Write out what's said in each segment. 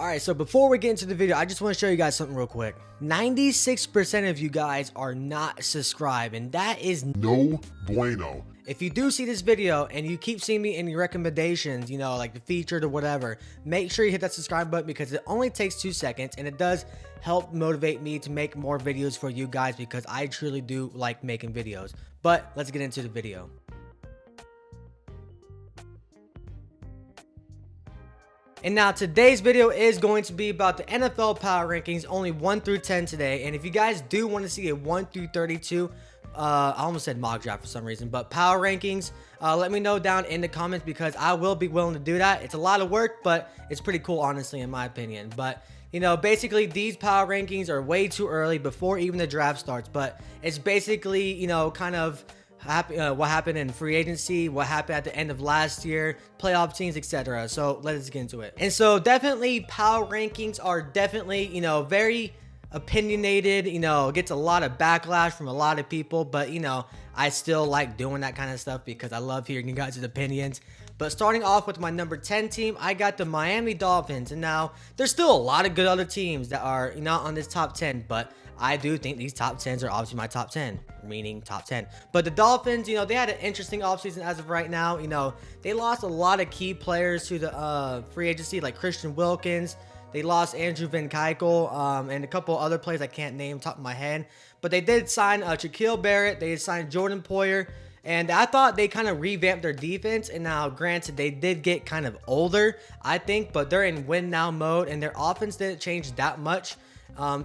Alright, so before we get into the video, I just want to show you guys something real quick. 96% of you guys are not subscribed, and that is no bueno. If you do see this video and you keep seeing me in your recommendations, you know, like the featured or whatever, make sure you hit that subscribe button because it only takes 2 seconds and it does help motivate me to make more videos for you guys because I truly do like making videos. But let's get into the video. And now today's video is going to be about the NFL power rankings, only 1 through 10 today. And if you guys do want to see a 1 through 32, I almost said mock draft for some reason, but power rankings, let me know down in the comments because I will be willing to do that. It's a lot of work, but it's pretty cool, honestly, in my opinion. But you know, basically these power rankings are way too early before even the draft starts, but it's basically, you know, kind of what happened in free agency, what happened at the end of last year, playoff teams, etc. So let's get into it. And so definitely power rankings are definitely, you know, very opinionated, you know, gets a lot of backlash from a lot of people, but you know, I still like doing that kind of stuff because I love hearing you guys' opinions. But starting off with my number 10 team, I got the Miami Dolphins. And now there's still a lot of good other teams that are not on this top 10, but I do think these top 10s are obviously my top 10, meaning top 10. But the Dolphins, you know, they had an interesting offseason as of right now. You know, they lost a lot of key players to the free agency, like Christian Wilkins. They lost Andrew Van Kuykel and a couple other players I can't name top of my head. But they did sign Shaquille Barrett. They signed Jordan Poyer. And I thought they kind of revamped their defense. And now, granted, they did get kind of older, I think. But they're in win-now mode. And their offense didn't change that much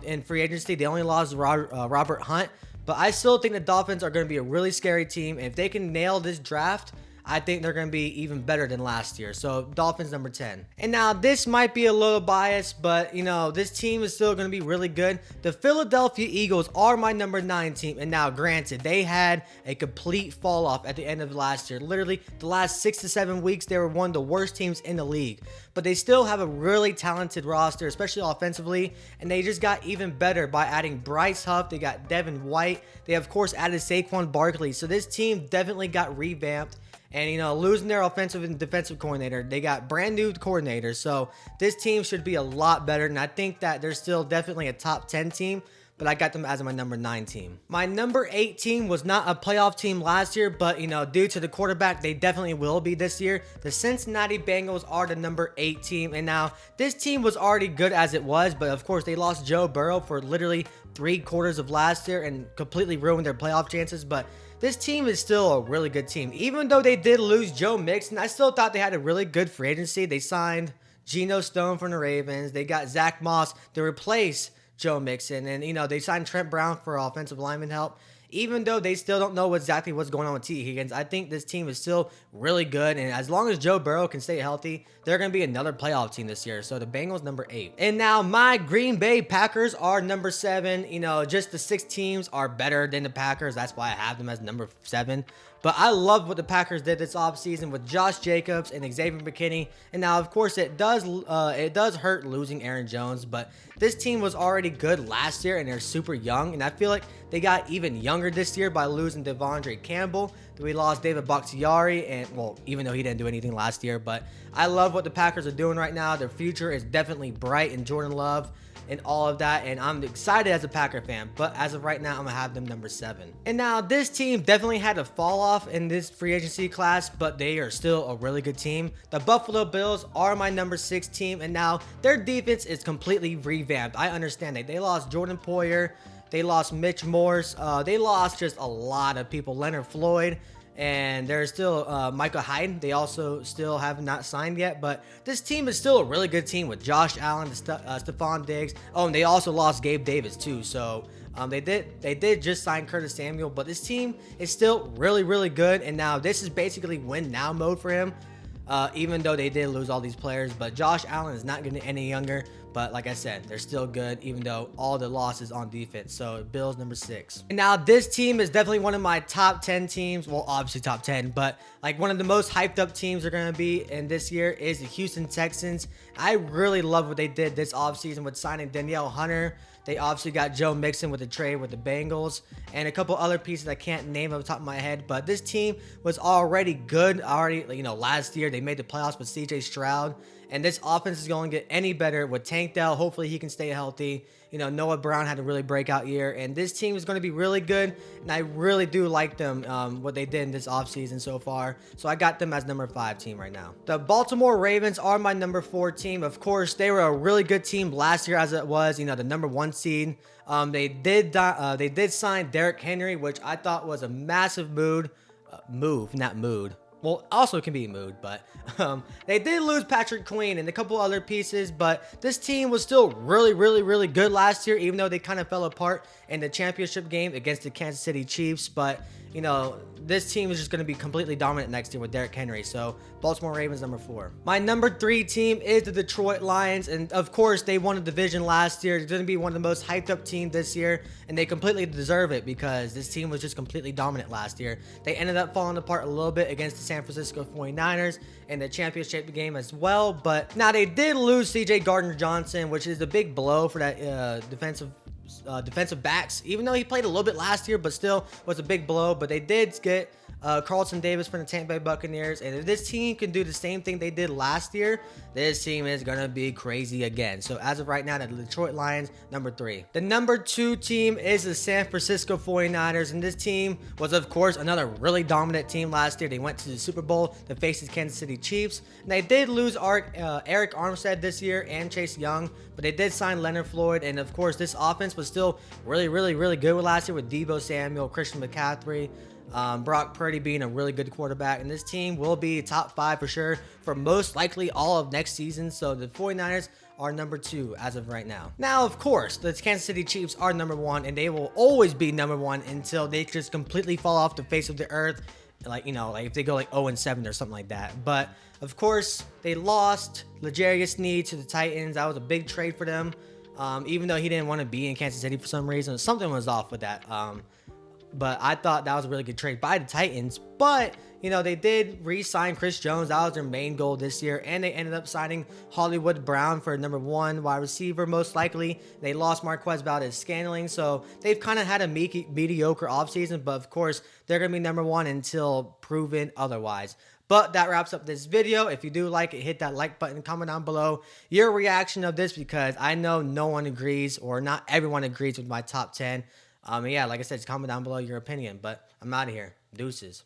in free agency. They only lost Robert Hunt. But I still think the Dolphins are going to be a really scary team. If they can nail this draft, I think they're going to be even better than last year. So Dolphins number 10. And now this might be a little biased, but you know, this team is still going to be really good. The Philadelphia Eagles are my number 9 team. And now granted, they had a complete fall off at the end of last year. Literally the last 6 to 7 weeks, they were one of the worst teams in the league. But they still have a really talented roster, especially offensively. And they just got even better by adding Bryce Huff. They got Devin White. They of course added Saquon Barkley. So this team definitely got revamped. And, you know, losing their offensive and defensive coordinator, they got brand new coordinators. So this team should be a lot better. And I think that they're still definitely a top 10 team. But I got them as my number 9 team. My number 8 team was not a playoff team last year. But, you know, due to the quarterback, they definitely will be this year. The Cincinnati Bengals are the number 8 team. And now this team was already good as it was. But, of course, they lost Joe Burrow for literally 3/4 of last year and completely ruined their playoff chances. But this team is still a really good team. Even though they did lose Joe Mixon, I still thought they had a really good free agency. They signed Geno Stone from the Ravens. They got Zach Moss to replace Joe Mixon. And, you know, they signed Trent Brown for offensive lineman help. Even though they still don't know exactly what's going on with T. Higgins, I think this team is still really good. And as long as Joe Burrow can stay healthy, they're going to be another playoff team this year. So the Bengals, number 8. And now my Green Bay Packers are number 7. You know, just the 6 teams are better than the Packers. That's why I have them as number 7. But I love what the Packers did this offseason with Josh Jacobs and Xavier McKinney. And now, of course, it does hurt losing Aaron Jones. But this team was already good last year, and they're super young. And I feel like they got even younger this year by losing Devondre Campbell. We lost David Bakhtiari, and well, even though he didn't do anything last year. But I love what the Packers are doing right now. Their future is definitely bright in Jordan Love and all of that, and I'm excited as a Packer fan. But as of right now, I'm gonna have them number 7. And now this team definitely had a fall off in this free agency class, but they are still a really good team. The Buffalo Bills are my number 6 team, and now their defense is completely revamped. I understand that they lost Jordan Poyer, they lost Mitch Morse, they lost just a lot of people, Leonard Floyd. And there's still Michael Hyden. They also still have not signed yet. But this team is still a really good team with Josh Allen, Stephon Diggs. Oh, and they also lost Gabe Davis too. So they did just sign Curtis Samuel. But this team is still really, really good. And now this is basically win now mode for him. Even though they did lose all these players. But Josh Allen is not getting any younger. But like I said, they're still good, even though all the losses on defense. So Bills number 6. And now this team is definitely one of my top 10 teams. Well, obviously top 10, but like one of the most hyped up teams are going to be in this year is the Houston Texans. I really love what they did this offseason with signing Danielle Hunter. They obviously got Joe Mixon with a trade with the Bengals and a couple other pieces I can't name off the top of my head. But this team was already good. You know, last year they made the playoffs with CJ Stroud. And this offense is going to get any better with Tank Dell. Hopefully he can stay healthy. You know, Noah Brown had a really breakout year, and this team is going to be really good. And I really do like them, what they did in this offseason so far. So I got them as number 5 team right now. The Baltimore Ravens are my number 4 team. Of course, they were a really good team last year, as it was, you know, the number 1 seed. They did sign Derrick Henry, which I thought was a massive move, not mood. Well, also can be mood, but they did lose Patrick Queen and a couple other pieces, but this team was still really good last year, even though they kind of fell apart in the championship game against the Kansas City Chiefs. But, you know, this team is just going to be completely dominant next year with Derrick Henry. So Baltimore Ravens number 4. My number 3 team is the Detroit Lions, and of course they won the division last year. They're going to be one of the most hyped up teams this year, and they completely deserve it because this team was just completely dominant last year. They ended up falling apart a little bit against the San Francisco 49ers in the championship game as well, but now they did lose CJ Gardner-Johnson, which is a big blow for that defensive backs, even though he played a little bit last year, but still was a big blow. But they did get Carlton Davis from the Tampa Bay Buccaneers, and if this team can do the same thing they did last year, this team is gonna be crazy again. So as of right now, the Detroit Lions number 3. The number 2 team is the San Francisco 49ers, and this team was of course another really dominant team last year. They went to the Super Bowl to face the Kansas City Chiefs, and they did lose Eric Armstead this year and Chase Young, but they did sign Leonard Floyd, and of course this offense was still really good last year with Deebo Samuel, Christian McCaffrey, Brock Purdy being a really good quarterback, and this team will be top 5 for sure for most likely all of next season. So the 49ers are number 2 as of right now. Now, of course, the Kansas City Chiefs are number 1, and they will always be number 1 until they just completely fall off the face of the earth. Like, you know, like if they go like 0-7 or something like that. But of course, they lost L'Jarius Sneed to the Titans. That was a big trade for them. Even though he didn't want to be in Kansas City for some reason, something was off with that. But I thought that was a really good trade by the Titans. But, you know, they did re-sign Chris Jones. That was their main goal this year. And they ended up signing Hollywood Brown for number 1 wide receiver, most likely. They lost Marquez Valdes-Scantling. So they've kind of had a mediocre offseason. But, of course, they're going to be number 1 until proven otherwise. But that wraps up this video. If you do like it, hit that like button, comment down below your reaction of this, because I know no one agrees, or not everyone agrees with my top 10. Yeah, like I said, just comment down below your opinion. But I'm out of here. Deuces.